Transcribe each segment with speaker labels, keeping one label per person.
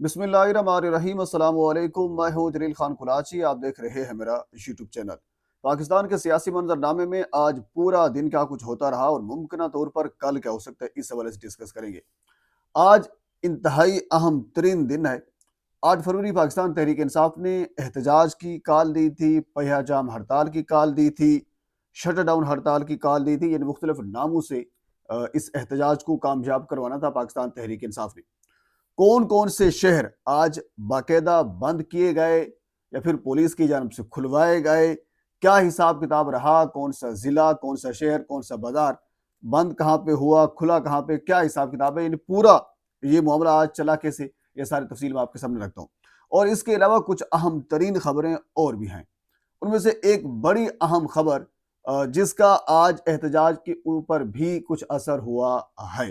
Speaker 1: बिस्मिल्लाहिर्रहमानिर्रहीम अस्सलाम वालेकुम। मैं हूं जलील खान कुलाची। आप देख रहे हैं मेरा यूट्यूब चैनल। पाकिस्तान के सियासी मंजरनामे में आज पूरा दिन क्या कुछ होता रहा और मुमकिन तौर पर कल क्या हो सकता है, इस हवाले से डिस्कस करेंगे। आज इंतहाई अहम तरीन दिन है। 8 फरवरी पाकिस्तान तहरीक इंसाफ ने एहतजाज की कॉल दी थी, पहिया जाम हड़ताल की कॉल दी थी, शटर डाउन हड़ताल की कॉल दी थी। यानी मुख्तलिफ नामों से इस एहतजाज को कामयाब करवाना था पाकिस्तान तहरीक इंसाफ ने। कौन कौन से शहर आज बाकायदा बंद किए गए या फिर पुलिस की जानब से खुलवाए गए, क्या हिसाब किताब रहा, कौन सा जिला, कौन सा शहर, कौन सा बाजार, बंद कहाँ पे हुआ, खुला कहाँ पे, क्या हिसाब किताब है, यानी पूरा ये मामला आज चला कैसे, ये सारी तफसील मैं आपके सामने रखता हूँ। और इसके अलावा कुछ अहम तरीन खबरें और भी हैं। उनमें से एक बड़ी अहम खबर जिसका आज एहतजाज के ऊपर भी कुछ असर हुआ है,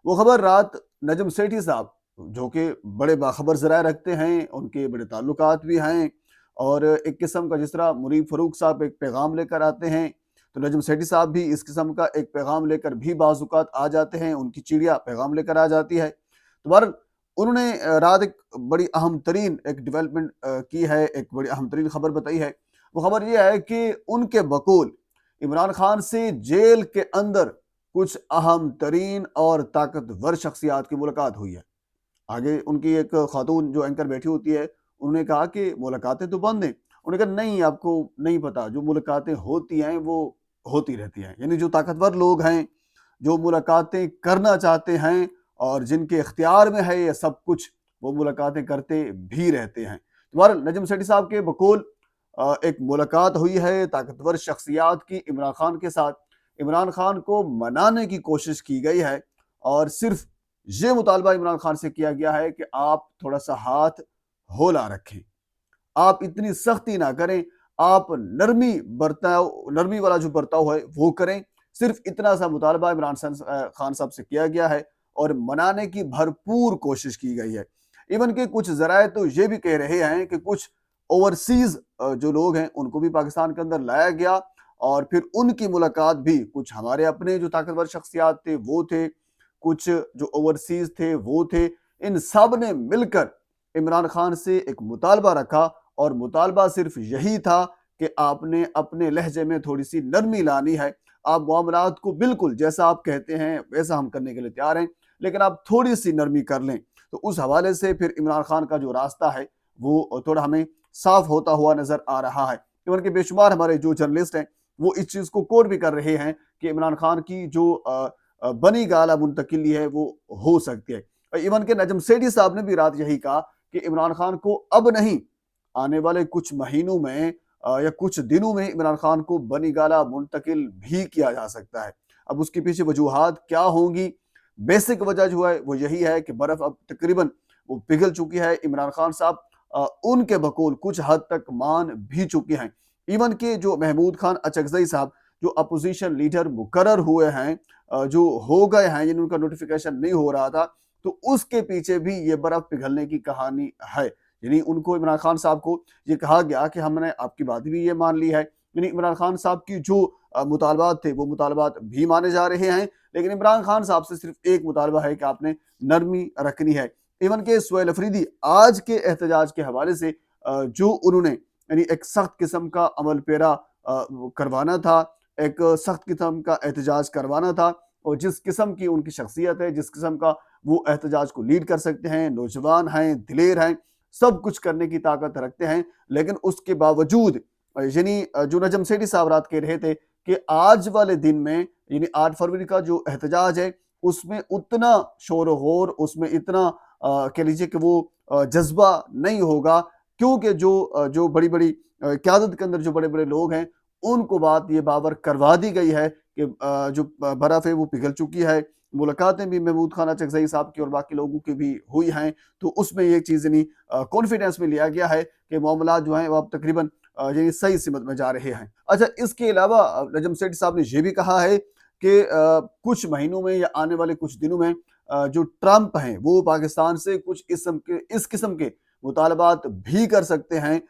Speaker 1: वो खबर रात नजम सेठी साहब, जो कि बड़े बाखबर ज़राए रखते हैं, उनके बड़े ताल्लुकात भी हैं, और एक किस्म का जिस तरह मुनीब फ़रूक साहब एक पैगाम लेकर आते हैं, तो नजम सेठी साहब भी इस किस्म का एक पैगाम लेकर भी बाज़-औक़ात आ जाते हैं। उनकी चिड़िया पैगाम लेकर आ जाती है। तो बहरहाल उन्होंने रात एक बड़ी अहम तरीन एक डेवलपमेंट की है, एक बड़ी अहम तरीन खबर बताई है। वो खबर ये है कि उनके बकौल इमरान खान से जेल के अंदर कुछ अहम तरीन और ताकतवर शख्सियात की मुलाकात हुई है। आगे उनकी एक खातून जो एंकर बैठी होती है, उन्होंने कहा कि मुलाकातें तो बंद हैं। उन्होंने कहा नहीं, आपको नहीं पता, जो मुलाकातें होती हैं वो होती रहती हैं। यानी जो ताकतवर लोग हैं, जो मुलाकातें करना चाहते हैं और जिनके इख्तियार में है ये सब कुछ, वो मुलाकातें करते भी रहते हैं। तुम्हारा नजम सेठी साहब के बकौल एक मुलाकात हुई है ताकतवर शख्सियात की इमरान खान के साथ। इमरान खान को मनाने की कोशिश की गई है और सिर्फ ये मुतालबा इमरान खान से किया गया है कि आप थोड़ा सा हाथ होला रखें, आप इतनी सख्ती ना करें, आप नरमी वाला जो बर्ताव है वो करें। सिर्फ इतना सा मुतालबा खान साहब से किया गया है और मनाने की भरपूर कोशिश की गई है। इवन के कुछ जराए तो ये भी कह रहे हैं कि कुछ ओवरसीज जो लोग हैं उनको भी पाकिस्तान के अंदर लाया गया और फिर उनकी मुलाकात भी, कुछ हमारे अपने जो ताकतवर शख्सियात थे वो थे, कुछ जो ओवरसीज थे वो थे। इन सब ने मिलकर इमरान खान से एक मुतालबा रखा और मुतालबा सिर्फ यही था कि आपने अपने लहजे में थोड़ी सी नरमी लानी है। आप मामलात को बिल्कुल जैसा आप कहते हैं वैसा हम करने के लिए तैयार हैं, लेकिन आप थोड़ी सी नरमी कर लें। तो उस हवाले से फिर इमरान खान का जो रास्ता है वो थोड़ा हमें साफ होता हुआ नजर आ रहा है। इवन के बेशुमार हमारे जो जर्नलिस्ट हैं वो इस चीज को कोट भी कर रहे हैं कि इमरान खान की जो बनी गाला मुंतकिली है वो हो सकती है। इवन के नजम सेठी साहब ने भी रात यही कहा कि इमरान खान को अब नहीं, आने वाले कुछ महीनों में या कुछ दिनों में इमरान खान को बनी गाला मुंतकिल भी किया जा सकता है। अब उसके पीछे वजूहात क्या होंगी, बेसिक वजह जो है वो यही है कि बर्फ अब तकरीबन वो पिघल चुकी है। इमरान खान साहब उनके बकौल कुछ हद तक मान भी चुके हैं। इवन के जो महमूद खान अचकजई साहब जो अपोजिशन लीडर मुकर्रर हुए हैं, जो हो गए हैं, यानी उनका नोटिफिकेशन नहीं हो रहा था, तो उसके पीछे भी ये बर्फ पिघलने की कहानी है। यानी उनको, इमरान खान साहब को ये कहा गया कि हमने आपकी बात भी ये मान ली है। यानी इमरान खान साहब की जो मुतालबात थे वो मुतालबात भी माने जा रहे हैं, लेकिन इमरान खान साहब से सिर्फ एक मुतालबा है कि आपने नरमी रखनी है। इवन के सुहेल अफरीदी आज के एहतजाज के हवाले से जो उन्होंने यानी एक सख्त किस्म का अमल पेरा करवाना था, एक सख्त किस्म का एहतजाज करवाना था, और जिस किस्म की उनकी शख्सियत है, जिस किस्म का वो एहतजाज को लीड कर सकते हैं, नौजवान हैं, दिलेर हैं, सब कुछ करने की ताकत रखते हैं, लेकिन उसके बावजूद यानी जो नजम सेठी साहब रात कह रहे थे कि आज वाले दिन में यानी 8 फरवरी का जो एहतजाज है उसमें उतना शोर गौर, उसमें इतना कह लीजिए कि वो जज्बा नहीं होगा, क्योंकि जो बड़ी बड़ी क़यादत के अंदर जो बड़े बड़े लोग हैं उनको बात ये बावर करवा दी गई है कि जो बर्फ है वो पिघल चुकी है। मुलाकातें भी महमूद खान अचकजई साहब की और बाकी लोगों की भी हुई हैं, तो उसमें ये चीज़ नहीं कॉन्फिडेंस में लिया गया है कि मामला जो हैं वो अब तकरीबन यानी सही सिमत में जा रहे हैं। अच्छा, इसके अलावा नजम सेठी साहब ने ये भी कहा है कि कुछ महीनों में या आने वाले कुछ दिनों में जो ट्रंप हैं वो पाकिस्तान से कुछ इस किस्म के मुतालबात भी कर सकते हैं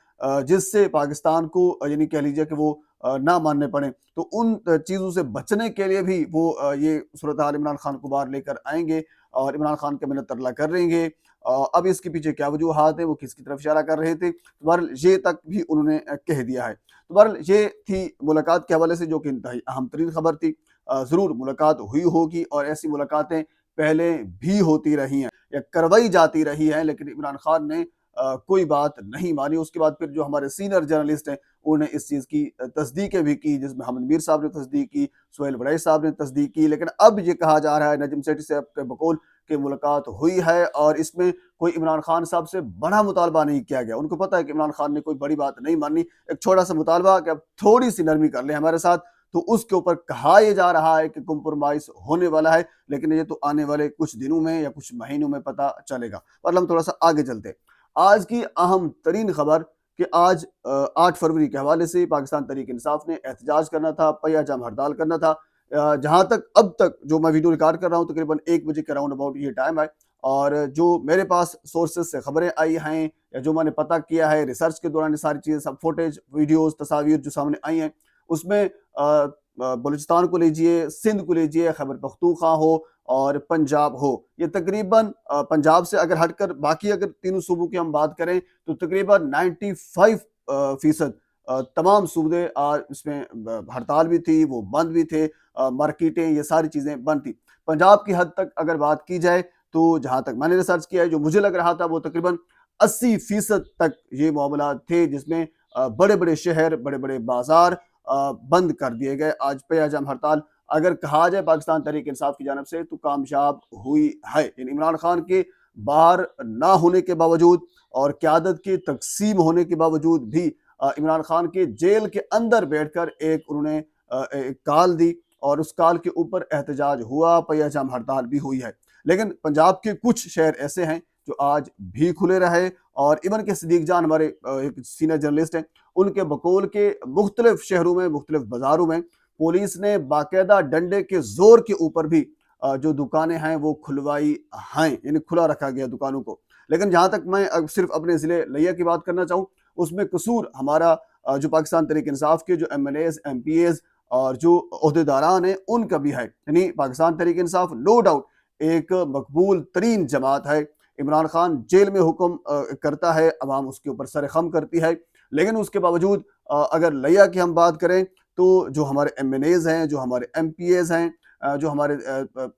Speaker 1: जिससे पाकिस्तान को यानी कह लीजिए कि वो ना मानने पड़े। तो उन चीज़ों से बचने के लिए भी वो ये सूरत हाल इमरान खान को बाहर लेकर आएंगे और इमरान खान के मिन्नत तरला करेंगे। अब इसके पीछे क्या वजूहात है, वो किसकी तरफ इशारा कर रहे थे, तो बहरहाल ये तक भी उन्होंने कह दिया है। तो बहरहाल ये थी मुलाकात के हवाले से, जो कि इंतहाई अहम तरीन खबर थी। ज़रूर मुलाकात हुई होगी और ऐसी मुलाकातें पहले भी होती रही हैं या करवाई जाती रही हैं, लेकिन इमरान खान ने कोई बात नहीं मानी। उसके बाद फिर जो हमारे सीनियर जर्नलिस्ट हैं, उन्होंने इस चीज़ की तस्दीकें भी की, जिसमें हमद मीर साहब ने तस्दीक की, सुहेल बड़ाई साहब ने तस्दीक की। लेकिन अब ये कहा जा रहा है नजम सेठी साहब के बकौल कि मुलाकात हुई है और इसमें कोई इमरान खान साहब से बड़ा मुतालबा नहीं किया गया। उनको पता है कि इमरान खान ने कोई बड़ी बात नहीं मानी, एक छोटा सा मुतालबा कि अब थोड़ी सी नरमी कर लें हमारे साथ, तो उसके ऊपर कहा यह जा रहा है कि कंप्रोमाइज होने वाला है। लेकिन ये तो आने वाले कुछ दिनों में या कुछ महीनों में पता चलेगा। पर हम थोड़ा सा आगे चलते हैं। आज की अहम तरीन खबर कि आज 8 फरवरी के हवाले से पाकिस्तान तहरीक इंसाफ ने एहतजाज करना था, पहिया जाम हड़ताल करना था। जहाँ तक अब तक जो मैं वीडियो रिकॉर्ड कर रहा हूँ, तकरीबन 1 बजे के राउंड अबाउट ये टाइम है, और जो मेरे पास सोर्सेज से खबरें आई हैं या जो मैंने पता किया है रिसर्च के दौरान, ये सारी चीज़ें सब फुटेज, वीडियोस, तस्वीर जो सामने आई हैं, उसमें बलूचिस्तान को लीजिए, सिंध को लीजिए, खैबर पख्तूनख्वा हो और पंजाब हो, ये तकरीबन पंजाब से अगर हटकर बाकी अगर तीनों सूबों की हम बात करें तो तकरीबन 95% तमाम सूबे इसमें हड़ताल भी थी, वो बंद भी थे, मार्केटें, ये सारी चीज़ें बंद थी। पंजाब की हद तक अगर बात की जाए तो जहाँ तक मैंने रिसर्च किया है, जो मुझे लग रहा था, वो तकरीबन 80% तक ये मामला थे, जिसमें बड़े बड़े शहर, बड़े बड़े बाजार बंद कर दिए गए। आज पे आज हम हड़ताल अगर कहा जाए पाकिस्तान तहरीक इंसाफ की जानब से तो कामयाब हुई है। इमरान खान के बाहर ना होने के बावजूद और क़यादत की तकसीम होने के बावजूद भी इमरान खान के जेल के अंदर बैठकर एक उन्होंने एक कॉल दी और उस कॉल के ऊपर एहतजाज हुआ, पहिया जाम हड़ताल भी हुई है। लेकिन पंजाब के कुछ शहर ऐसे हैं जो आज भी खुले रहे, और इवन के सदीक जान हमारे एक सीनियर जर्नलिस्ट हैं, उनके बकौल के मुख्तलिफ शहरों में, मुख्तलिफ बाजारों में पुलिस ने बाकायदा डंडे के जोर के ऊपर भी जो दुकानें हैं वो खुलवाई हैं, यानी खुला रखा गया दुकानों को। लेकिन जहाँ तक मैं सिर्फ अपने ज़िले लिया की बात करना चाहूँ, उसमें कसूर हमारा जो पाकिस्तान तहरीक इंसाफ के जो MLAs, MPAs और जो ओहदेदारान हैं उनका भी है। यानी पाकिस्तान तहरीक इंसाफ नो डाउट एक मकबूल तरीन जमात है। इमरान खान जेल में हुक्म करता है, अवाम उसके ऊपर सर खम करती है, लेकिन उसके बावजूद अगर लिया की हम बात करें तो जो हमारे MNAs हैं, जो हमारे MPAs हैं, जो हमारे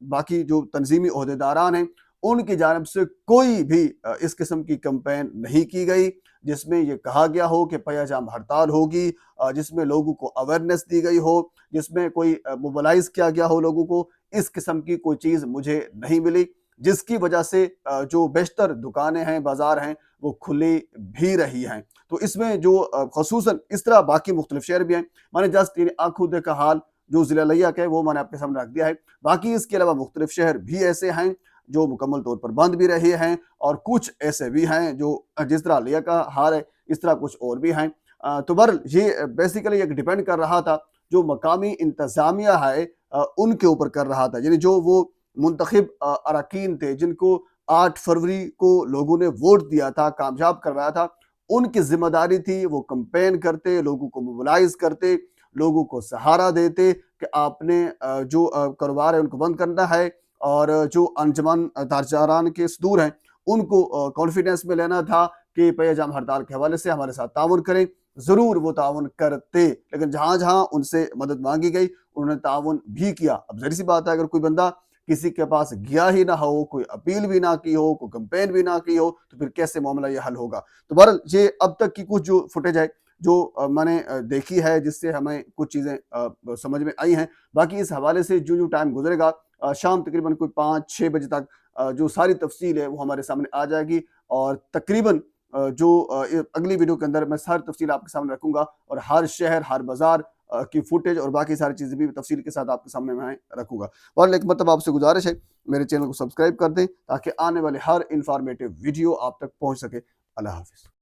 Speaker 1: बाकी जो तंजीमी ओहदेदारान हैं, उनकी जानिब से कोई भी इस किस्म की कैंपेन नहीं की गई जिसमें ये कहा गया हो कि पहिया जाम हड़ताल होगी, जिसमें लोगों को अवेयरनेस दी गई हो, जिसमें कोई मोबलाइज किया गया हो लोगों को। इस किस्म की कोई चीज़ मुझे नहीं मिली, जिसकी वजह से जो बेशतर दुकानें हैं, बाजार हैं, वो खुली भी रही हैं। तो इसमें जो खसूसन इस तरह बाकी मुख्तलिफ शहर भी हैं, मैंने जस्ट आंखों देखा हाल जो ज़िला लिया का है वो मैंने आपके सामने रख दिया है। बाकी इसके अलावा मुख्तलिफ शहर भी ऐसे हैं जो मुकम्मल तौर पर बंद भी रहे हैं, और कुछ ऐसे भी हैं जो जिस तरह लिया का हाल है इस तरह कुछ और भी हैं। तो बहरहाल ये बेसिकली एक डिपेंड कर रहा था जो मकामी इंतज़ामिया है उनके ऊपर कर रहा था, यानी जो वो मुंतखब अरकान थे जिनको 8 फरवरी को लोगों ने वोट दिया था, कामयाब करवाया था, उनकी जिम्मेदारी थी वो कैंपेन करते, लोगों को मोबिलाइज करते, लोगों को सहारा देते कि आपने जो कारोबार है उनको बंद करना है, और जो अंजमन ताजरान के सदूर हैं उनको कॉन्फिडेंस में लेना था कि पहिया जाम हड़ताल के हवाले से हमारे साथ ताउन करें। ज़रूर वो ताउन करते, लेकिन जहाँ जहाँ उनसे मदद मांगी गई उन्होंने ताउन भी किया। अब ज़ाहिर सी बात है अगर कोई बंदा किसी के पास गया ही ना हो, कोई अपील भी ना की हो, कोई कैंपेन भी ना की हो, तो फिर कैसे मामला ये हल होगा। तो बहरहाल ये अब तक की कुछ जो फुटेज है जो मैंने देखी है, जिससे हमें कुछ चीज़ें समझ में आई हैं। बाकी इस हवाले से जो टाइम गुजरेगा शाम तकरीबन कोई 5-6 बजे तक जो सारी तफसील है वो हमारे सामने आ जाएगी, और तकरीबन अगली वीडियो के अंदर मैं सारी तफसील आपके सामने रखूंगा, और हर शहर, हर बाजार की फुटेज और बाकी सारी चीज़ें भी तफसील के साथ आपके सामने मैं रखूंगा। और एक मतलब आपसे गुजारिश है, मेरे चैनल को सब्सक्राइब कर दें ताकि आने वाले हर इंफॉर्मेटिव वीडियो आप तक पहुँच सके। अल्लाह हाफिज़।